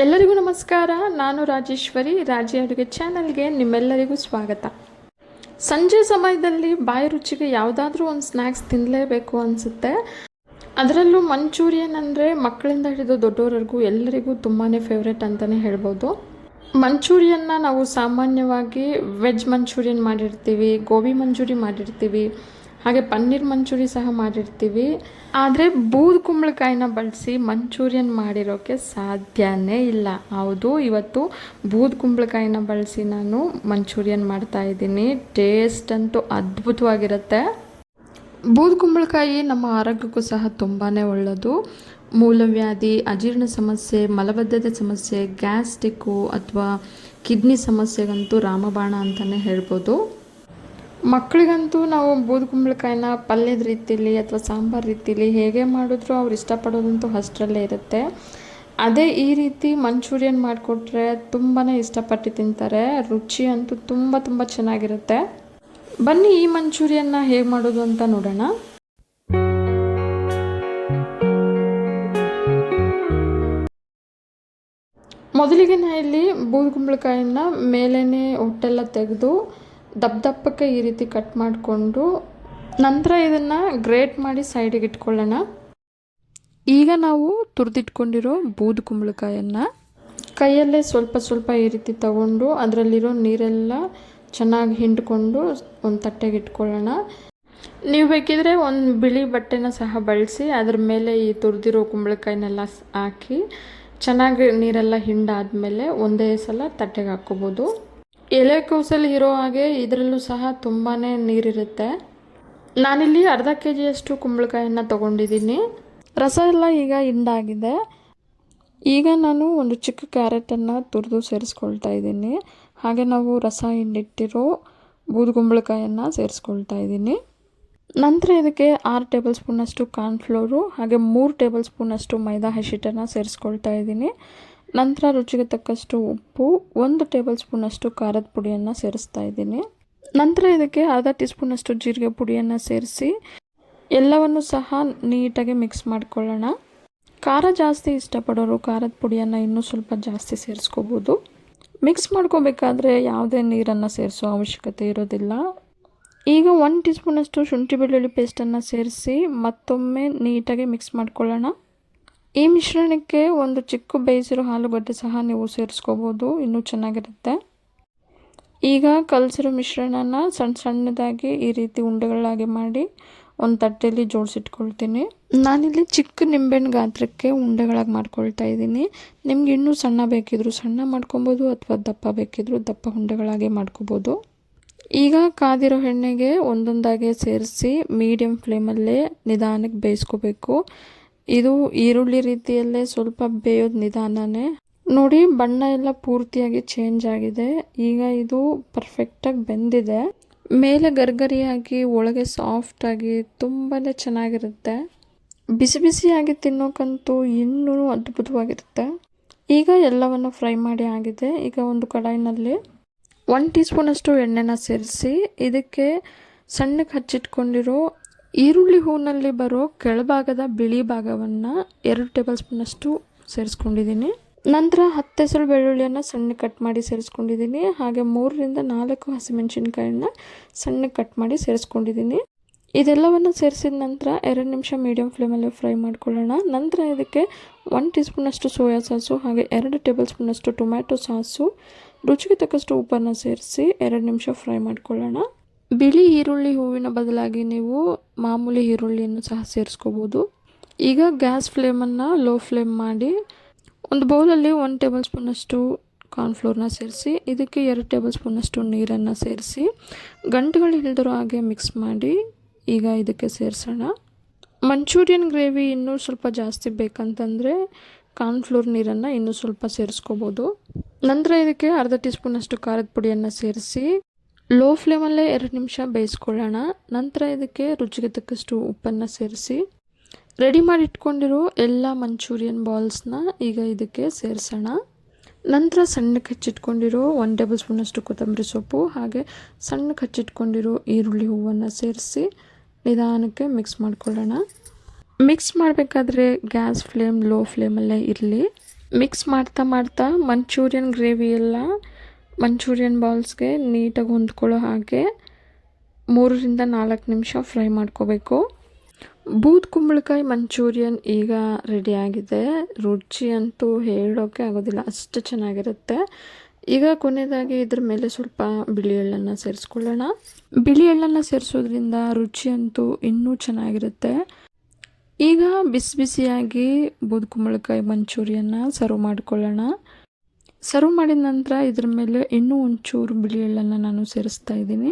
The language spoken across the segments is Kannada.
ಎಲ್ಲರಿಗೂ ನಮಸ್ಕಾರ. ನಾನು ರಾಜೇಶ್ವರಿ. ರಾಜಿ ಅಡುಗೆ ಚಾನಲ್ಗೆ ನಿಮ್ಮೆಲ್ಲರಿಗೂ ಸ್ವಾಗತ. ಸಂಜೆ ಸಮಯದಲ್ಲಿ ಬಾಯಿ ರುಚಿಗೆ ಯಾವುದಾದ್ರೂ ಒಂದು ಸ್ನ್ಯಾಕ್ಸ್ ತಿನ್ನಲೇಬೇಕು ಅನಿಸುತ್ತೆ. ಅದರಲ್ಲೂ ಮಂಚೂರಿಯನ್ ಅಂದರೆ ಮಕ್ಕಳಿಂದ ಹಿಡಿದು ದೊಡ್ಡವರೆಗೂ ಎಲ್ಲರಿಗೂ ತುಂಬಾ ಫೇವ್ರೆಟ್ ಅಂತಲೇ ಹೇಳ್ಬೋದು. ಮಂಚೂರಿಯನ್ನ ನಾವು ಸಾಮಾನ್ಯವಾಗಿ ವೆಜ್ ಮಂಚೂರಿಯನ್ ಮಾಡಿರ್ತೀವಿ, ಗೋಬಿ ಮಂಚೂರಿ ಮಾಡಿರ್ತೀವಿ, ಹಾಗೆ ಪನ್ನೀರ್ ಮಂಚೂರಿ ಸಹ ಮಾಡಿರ್ತೀವಿ. ಆದರೆ ಬೂದು ಕುಂಬಳಕಾಯಿನ ಬಳಸಿ ಮಂಚೂರಿಯನ್ ಮಾಡಿರೋಕ್ಕೆ ಸಾಧ್ಯನೇ ಇಲ್ಲ. ಹೌದು, ಇವತ್ತು ಬೂದು ಕುಂಬಳಕಾಯಿನ ಬಳಸಿ ನಾನು ಮಂಚೂರಿಯನ್ ಮಾಡ್ತಾಯಿದ್ದೀನಿ. ಟೇಸ್ಟ್ ಅಂತೂ ಅದ್ಭುತವಾಗಿರುತ್ತೆ. ಬೂದು ಕುಂಬಳಕಾಯಿ ನಮ್ಮ ಆರೋಗ್ಯಕ್ಕೂ ಸಹ ತುಂಬಾ ಒಳ್ಳೆಯದು. ಮೂಲವ್ಯಾಧಿ, ಅಜೀರ್ಣ ಸಮಸ್ಯೆ, ಮಲಬದ್ಧತೆ ಸಮಸ್ಯೆ, ಗ್ಯಾಸ್ಟ್ರಿಕ್ಕು ಅಥವಾ ಕಿಡ್ನಿ ಸಮಸ್ಯೆಗಂತೂ ರಾಮಬಾಣ ಅಂತಲೇ ಹೇಳ್ಬೋದು. ಮಕ್ಕಳಿಗಂತೂ ನಾವು ಬೂದು ಕುಂಬಳಕಾಯಿನ ಪಲ್ಯದ ರೀತಿಲಿ ಅಥವಾ ಸಾಂಬಾರು ರೀತಿಲಿ ಹೇಗೆ ಮಾಡಿದ್ರೂ ಅವ್ರು ಇಷ್ಟಪಡೋದಂತೂ ಅಷ್ಟರಲ್ಲೇ ಇರುತ್ತೆ. ಅದೇ ಈ ರೀತಿ ಮಂಚೂರಿಯನ್ ಮಾಡಿಕೊಟ್ರೆ ತುಂಬಾ ಇಷ್ಟಪಟ್ಟು ತಿಂತಾರೆ. ರುಚಿ ಅಂತೂ ತುಂಬ ಚೆನ್ನಾಗಿರುತ್ತೆ. ಬನ್ನಿ ಈ ಮಂಚೂರಿಯನ್ನ ಹೇಗೆ ಮಾಡೋದು ಅಂತ ನೋಡೋಣ. ಮೊದಲಿಗೆ ನಾನು ಇಲ್ಲಿ ಬೂದು ಕುಂಬಳಕಾಯಿನ ಮೇಲೇ ಹೊಟ್ಟೆಲ್ಲ ತೆಗೆದು ದಪ್ಪಕ್ಕೆ ಈ ರೀತಿ ಕಟ್ ಮಾಡಿಕೊಂಡು ನಂತರ ಇದನ್ನು ಗ್ರೇಟ್ ಮಾಡಿ ಸೈಡಿಗೆ ಇಟ್ಕೊಳ್ಳೋಣ. ಈಗ ನಾವು ತುರಿದಿಟ್ಕೊಂಡಿರೋ ಬೂದು ಕುಂಬಳಕಾಯನ್ನು ಕೈಯಲ್ಲೇ ಸ್ವಲ್ಪ ಈ ರೀತಿ ತಗೊಂಡು ಅದರಲ್ಲಿರೋ ನೀರೆಲ್ಲ ಚೆನ್ನಾಗಿ ಹಿಂಡ್ಕೊಂಡು ಒಂದು ತಟ್ಟೆಗೆ ಇಟ್ಕೊಳ್ಳೋಣ. ನೀವು ಬೇಕಿದ್ರೆ ಒಂದು ಬಿಳಿ ಬಟ್ಟೆನ ಸಹ ಬಳಸಿ ಅದ್ರ ಮೇಲೆ ಈ ತುರಿದಿರೋ ಕುಂಬಳಕಾಯಿನೆಲ್ಲ ಹಾಕಿ ಚೆನ್ನಾಗಿ ನೀರೆಲ್ಲ ಹಿಂಡಾದ್ಮೇಲೆ ಒಂದೇ ಸಲ ತಟ್ಟೆಗೆ ಹಾಕ್ಕೋಬೋದು. ಎಲೆಕೋಸಲ್ಲಿ ಇರೋ ಹಾಗೆ ಇದರಲ್ಲೂ ಸಹ ತುಂಬಾ ನೀರಿರುತ್ತೆ. ನಾನಿಲ್ಲಿ ಅರ್ಧ kg ಕುಂಬಳಕಾಯನ್ನು ತೊಗೊಂಡಿದ್ದೀನಿ. ರಸ ಎಲ್ಲ ಈಗ ಹಿಂಡಾಗಿದೆ. ಈಗ ನಾನು ಒಂದು ಚಿಕ್ಕ ಕ್ಯಾರೆಟನ್ನು ತುರಿದು ಸೇರಿಸ್ಕೊಳ್ತಾ ಇದ್ದೀನಿ. ಹಾಗೆ ನಾವು ರಸ ಹಿಂಡಿಟ್ಟಿರೋ ಬೂದು ಕುಂಬಳಕಾಯನ್ನು ಸೇರಿಸ್ಕೊಳ್ತಾ ಇದ್ದೀನಿ. ನಂತರ ಇದಕ್ಕೆ 6 ಟೇಬಲ್ ಸ್ಪೂನಷ್ಟು ಕಾರ್ನ್ಫ್ಲೋರು ಹಾಗೆ 3 ಟೇಬಲ್ ಸ್ಪೂನಷ್ಟು ಮೈದಾ ಹಸಿಟ್ಟನ್ನು ಸೇರಿಸ್ಕೊಳ್ತಾ ಇದ್ದೀನಿ. ನಂತರ ರುಚಿಗೆ ತಕ್ಕಷ್ಟು ಉಪ್ಪು, 1 ಟೇಬಲ್ ಸ್ಪೂನಷ್ಟು ಖಾರದ ಪುಡಿಯನ್ನು ಸೇರಿಸ್ತಾ ಇದ್ದೀನಿ. ನಂತರ ಇದಕ್ಕೆ ಅರ್ಧ ಟೀ ಸ್ಪೂನಷ್ಟು ಜೀರಿಗೆ ಪುಡಿಯನ್ನು ಸೇರಿಸಿ ಎಲ್ಲವನ್ನು ಸಹ ನೀಟಾಗಿ ಮಿಕ್ಸ್ ಮಾಡ್ಕೊಳ್ಳೋಣ. ಖಾರ ಜಾಸ್ತಿ ಇಷ್ಟಪಡೋರು ಖಾರದ ಪುಡಿಯನ್ನು ಇನ್ನೂ ಸ್ವಲ್ಪ ಜಾಸ್ತಿ ಸೇರಿಸ್ಕೋಬೋದು. ಮಿಕ್ಸ್ ಮಾಡ್ಕೋಬೇಕಾದ್ರೆ ಯಾವುದೇ ನೀರನ್ನು ಸೇರಿಸೋ ಅವಶ್ಯಕತೆ ಇರೋದಿಲ್ಲ. ಈಗ 1 ಟೀ ಸ್ಪೂನಷ್ಟು ಶುಂಠಿ ಬೆಳ್ಳುಳ್ಳಿ ಪೇಸ್ಟನ್ನು ಸೇರಿಸಿ ಮತ್ತೊಮ್ಮೆ ನೀಟಾಗಿ ಮಿಕ್ಸ್ ಮಾಡ್ಕೊಳ್ಳೋಣ. ಈ ಮಿಶ್ರಣಕ್ಕೆ ಒಂದು ಚಿಕ್ಕ ಬೇಯಿಸಿರೋ ಆಲೂಗಡ್ಡೆ ಸಹ ನೀವು ಸೇರಿಸ್ಕೋಬೋದು, ಇನ್ನೂ ಚೆನ್ನಾಗಿರುತ್ತೆ. ಈಗ ಕಲಸಿರೋ ಮಿಶ್ರಣನ ಸಣ್ಣದಾಗಿ ಈ ರೀತಿ ಉಂಡೆಗಳಾಗಿ ಮಾಡಿ ಒಂದು ತಟ್ಟೆಯಲ್ಲಿ ಜೋಡಿಸಿಟ್ಕೊಳ್ತೀನಿ. ನಾನಿಲ್ಲಿ ಚಿಕ್ಕ ನಿಂಬೆಹಣ್ಣು ಗಾತ್ರಕ್ಕೆ ಉಂಡೆಗಳಾಗಿ ಮಾಡ್ಕೊಳ್ತಾ ಇದ್ದೀನಿ. ನಿಮ್ಗೆ ಇನ್ನೂ ಸಣ್ಣ ಬೇಕಿದ್ರು ಸಣ್ಣ ಮಾಡ್ಕೊಬೋದು ಅಥವಾ ದಪ್ಪ ಬೇಕಿದ್ರು ದಪ್ಪ ಉಂಡೆಗಳಾಗಿ ಮಾಡ್ಕೋಬೋದು. ಈಗ ಕಾದಿರೋ ಎಣ್ಣೆಗೆ ಒಂದೊಂದಾಗಿ ಸೇರಿಸಿ ಮೀಡಿಯಮ್ ಫ್ಲೇಮಲ್ಲೇ ನಿಧಾನಕ್ಕೆ ಬೇಯಿಸ್ಕೋಬೇಕು. ಇದು ಈರುಳ್ಳಿ ರೀತಿಯಲ್ಲೇ ಸ್ವಲ್ಪ ಬೇಯೋದು ನಿಧಾನನೇ. ನೋಡಿ, ಬಣ್ಣ ಎಲ್ಲ ಪೂರ್ತಿಯಾಗಿ ಚೇಂಜ್ ಆಗಿದೆ. ಈಗ ಇದು ಪರ್ಫೆಕ್ಟಾಗಿ ಬೆಂದಿದೆ. ಮೇಲೆ ಗರ್ಗರಿಯಾಗಿ ಒಳಗೆ ಸಾಫ್ಟಾಗಿ ತುಂಬಾ ಚೆನ್ನಾಗಿರುತ್ತೆ. ಬಿಸಿಯಾಗಿ ತಿನ್ನೋಕ್ಕಂತೂ ಇನ್ನೂ ಅದ್ಭುತವಾಗಿರುತ್ತೆ. ಈಗ ಎಲ್ಲವನ್ನು ಫ್ರೈ ಮಾಡಿ ಆಗಿದೆ. ಈಗ ಒಂದು ಕಡಾಯಿನಲ್ಲಿ 1 ಟೀ ಸ್ಪೂನಷ್ಟು ಎಣ್ಣೆನ ಸೇರಿಸಿ ಇದಕ್ಕೆ ಸಣ್ಣಕ್ಕೆ ಹಚ್ಚಿಟ್ಕೊಂಡಿರೋ ಈರುಳ್ಳಿ ಹೂನಲ್ಲಿ ಬರೋ ಕೆಳಭಾಗದ ಬಿಳಿ ಭಾಗವನ್ನು 2 ಟೇಬಲ್ ಸ್ಪೂನಷ್ಟು ಸೇರಿಸ್ಕೊಂಡಿದ್ದೀನಿ. ನಂತರ 10 ಹೆಸರು ಬೆಳ್ಳುಳ್ಳಿಯನ್ನು ಸಣ್ಣಕ್ಕೆ ಕಟ್ ಮಾಡಿ ಸೇರಿಸ್ಕೊಂಡಿದ್ದೀನಿ. ಹಾಗೆ 3 ರಿಂದ 4 ಹಸಿಮೆಣಸಿನ್ಕಾಯಿನ ಸಣ್ಣಕ್ಕೆ ಕಟ್ ಮಾಡಿ ಸೇರಿಸ್ಕೊಂಡಿದ್ದೀನಿ. ಇದೆಲ್ಲವನ್ನು ಸೇರಿಸಿದ ನಂತರ 2 ನಿಮಿಷ ಮೀಡಿಯಮ್ ಫ್ಲೇಮಲ್ಲಿ ಫ್ರೈ ಮಾಡ್ಕೊಳ್ಳೋಣ. ನಂತರ ಇದಕ್ಕೆ 1 ಟೀ ಸ್ಪೂನಷ್ಟು ಸೋಯಾ ಸಾಸು ಹಾಗೆ 2 ಟೇಬಲ್ ಸ್ಪೂನಷ್ಟು ಟೊಮ್ಯಾಟೊ ಸಾಸು, ರುಚಿಗೆ ತಕ್ಕಷ್ಟು ಉಪ್ಪನ್ನು ಸೇರಿಸಿ 2 ನಿಮಿಷ ಫ್ರೈ ಮಾಡ್ಕೊಳ್ಳೋಣ. ಬಿಳಿ ಈರುಳ್ಳಿ ಹೂವಿನ ಬದಲಾಗಿ ನೀವು ಮಾಮೂಲಿ ಈರುಳ್ಳಿಯನ್ನು ಸಹ ಸೇರಿಸ್ಕೋಬೋದು. ಈಗ ಗ್ಯಾಸ್ ಫ್ಲೇಮನ್ನು ಲೋ ಫ್ಲೇಮ್ ಮಾಡಿ ಒಂದು ಬೌಲಲ್ಲಿ 1 ಟೇಬಲ್ ಸ್ಪೂನಷ್ಟು ಕಾರ್ನ್ಫ್ಲೋರ್ನ ಸೇರಿಸಿ ಇದಕ್ಕೆ 2 ಟೇಬಲ್ ಸ್ಪೂನಷ್ಟು ನೀರನ್ನು ಸೇರಿಸಿ ಗಂಟುಗಳು ಇಲ್ದಿರೋ ಹಾಗೆ ಮಿಕ್ಸ್ ಮಾಡಿ ಈಗ ಇದಕ್ಕೆ ಸೇರಿಸೋಣ. ಮಂಚೂರಿಯನ್ ಗ್ರೇವಿ ಇನ್ನೂ ಸ್ವಲ್ಪ ಜಾಸ್ತಿ ಬೇಕಂತಂದರೆ ಕಾರ್ನ್ಫ್ಲೋರ್ ನೀರನ್ನು ಇನ್ನೂ ಸ್ವಲ್ಪ ಸೇರಿಸ್ಕೋಬೋದು. ನಂತರ ಇದಕ್ಕೆ ಅರ್ಧ ಟೀ ಸ್ಪೂನಷ್ಟು ಖಾರದ ಪುಡಿಯನ್ನು ಸೇರಿಸಿ ಲೋ ಫ್ಲೇಮಲ್ಲೇ 2 ನಿಮಿಷ ಬೇಯಿಸ್ಕೊಳ್ಳೋಣ. ನಂತರ ಇದಕ್ಕೆ ರುಚಿಗೆ ತಕ್ಕಷ್ಟು ಉಪ್ಪನ್ನು ಸೇರಿಸಿ ರೆಡಿ ಮಾಡಿ ಇಟ್ಕೊಂಡಿರೋ ಎಲ್ಲ ಮಂಚೂರಿಯನ್ ಬಾಲ್ಸ್ನ ಈಗ ಇದಕ್ಕೆ ಸೇರಿಸೋಣ. ನಂತರ ಸಣ್ಣಕ್ಕೆ ಹಚ್ಚಿಟ್ಕೊಂಡಿರೋ 1 ಟೇಬಲ್ ಸ್ಪೂನಷ್ಟು ಕೊತ್ತಂಬರಿ ಸೊಪ್ಪು ಹಾಗೆ ಸಣ್ಣಕ್ಕೆ ಹಚ್ಚಿಟ್ಕೊಂಡಿರೋ ಈರುಳ್ಳಿ ಹೂವನ್ನು ಸೇರಿಸಿ ನಿಧಾನಕ್ಕೆ ಮಿಕ್ಸ್ ಮಾಡ್ಕೊಳ್ಳೋಣ. ಮಿಕ್ಸ್ ಮಾಡಬೇಕಾದ್ರೆ ಗ್ಯಾಸ್ ಫ್ಲೇಮ್ ಲೋ ಫ್ಲೇಮಲ್ಲೇ ಇರಲಿ. ಮಿಕ್ಸ್ ಮಾಡ್ತಾ ಮಾಡ್ತಾ ಮಂಚೂರಿಯನ್ ಗ್ರೇವಿ ಎಲ್ಲ ಮಂಚೂರಿಯನ್ ಬಾಲ್ಸ್ಗೆ ನೀಟಾಗಿ ಹೊಂದ್ಕೊಳ್ಳೋ ಹಾಗೆ 3-4 ನಿಮಿಷ ಫ್ರೈ ಮಾಡ್ಕೋಬೇಕು. ಬೂದ್ ಕುಂಬಳಕಾಯಿ ಮಂಚೂರಿಯನ್ ಈಗ ರೆಡಿಯಾಗಿದೆ. ರುಚಿ ಅಂತೂ ಹೇಳೋಕ್ಕೆ ಆಗೋದಿಲ್ಲ, ಅಷ್ಟು ಚೆನ್ನಾಗಿರುತ್ತೆ. ಈಗ ಕೊನೆಯದಾಗಿ ಇದ್ರ ಮೇಲೆ ಸ್ವಲ್ಪ ಬಿಳಿ ಎಳ್ಳನ್ನು ಸೇರಿಸ್ಕೊಳ್ಳೋಣ. ಬಿಳಿ ಎಳ್ಳನ್ನು ಸೇರಿಸೋದ್ರಿಂದ ರುಚಿ ಅಂತೂ ಇನ್ನೂ ಚೆನ್ನಾಗಿರುತ್ತೆ. ಈಗ ಬಿಸಿ ಬಿಸಿಯಾಗಿ ಬೂದ್ ಕುಂಬಳಕಾಯಿ ಮಂಚೂರಿಯನ್ನ ಸರ್ವ್ ಮಾಡ್ಕೊಳ್ಳೋಣ. ಸರ್ವ್ ಮಾಡಿದ ನಂತರ ಇದ್ರ ಮೇಲೆ ಇನ್ನೂ ಒಂಚೂರು ಬಿಳಿ ಎಳ್ಳನ್ನು ನಾನು ಸೇರಿಸ್ತಾ ಇದ್ದೀನಿ.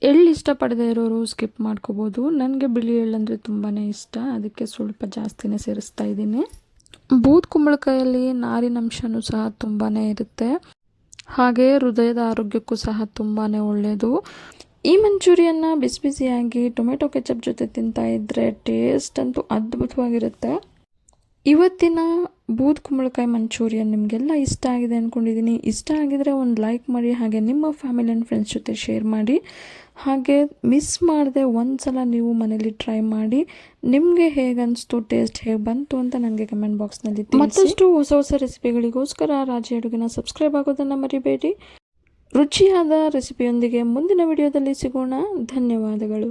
ಎಳ್ಳು ಇಷ್ಟಪಡದೇ ಇರೋರು ಸ್ಕಿಪ್ ಮಾಡ್ಕೋಬೋದು. ನನಗೆ ಬಿಳಿ ಎಳ್ಳಂದರೆ ತುಂಬಾ ಇಷ್ಟ, ಅದಕ್ಕೆ ಸ್ವಲ್ಪ ಜಾಸ್ತಿನೇ ಸೇರಿಸ್ತಾ ಇದ್ದೀನಿ. ಬೂದ್ ಕುಂಬಳಕಾಯಲ್ಲಿ ನಾರಿನಂಶನೂ ಸಹ ತುಂಬಾ ಇರುತ್ತೆ, ಹಾಗೆ ಹೃದಯದ ಆರೋಗ್ಯಕ್ಕೂ ಸಹ ತುಂಬಾ ಒಳ್ಳೆಯದು. ಈ ಮಂಚೂರಿಯನ್ನ ಬಿಸಿ ಬಿಸಿಯಾಗಿ ಟೊಮೆಟೊ ಕೆಚಪ್ ಜೊತೆ ತಿಂತಾ ಇದ್ದರೆ ಟೇಸ್ಟ್ ಅಂತೂ ಅದ್ಭುತವಾಗಿರುತ್ತೆ. ಇವತ್ತಿನ ಬೂದ್ ಕುಂಬಳಕಾಯಿ ಮಂಚೂರಿಯನ್ ನಿಮಗೆಲ್ಲ ಇಷ್ಟ ಆಗಿದೆ ಅಂದ್ಕೊಂಡಿದ್ದೀನಿ. ಇಷ್ಟ ಆಗಿದರೆ ಒಂದು ಲೈಕ್ ಮಾಡಿ, ಹಾಗೆ ನಿಮ್ಮ ಫ್ಯಾಮಿಲಿ ಆ್ಯಂಡ್ ಫ್ರೆಂಡ್ಸ್ ಜೊತೆ ಶೇರ್ ಮಾಡಿ. ಹಾಗೆ ಮಿಸ್ ಮಾಡದೆ ಒಂದು ಸಲ ನೀವು ಮನೇಲಿ ಟ್ರೈ ಮಾಡಿ ನಿಮಗೆ ಹೇಗೆ ಅನಿಸ್ತು, ಟೇಸ್ಟ್ ಹೇಗೆ ಬಂತು ಅಂತ ನನಗೆ ಕಮೆಂಟ್ ಬಾಕ್ಸ್ನಲ್ಲಿ ತಿಳಿಸಿ. ಮತ್ತಷ್ಟು ಹೊಸ ಹೊಸ ರೆಸಿಪಿಗಳಿಗೋಸ್ಕರ ರಾಜಿ ಅಡುಗೆನ ಸಬ್ಸ್ಕ್ರೈಬ್ ಆಗೋದನ್ನು ಮರಿಬೇಡಿ. ರುಚಿಯಾದ ರೆಸಿಪಿಯೊಂದಿಗೆ ಮುಂದಿನ ವಿಡಿಯೋದಲ್ಲಿ ಸಿಗೋಣ. ಧನ್ಯವಾದಗಳು.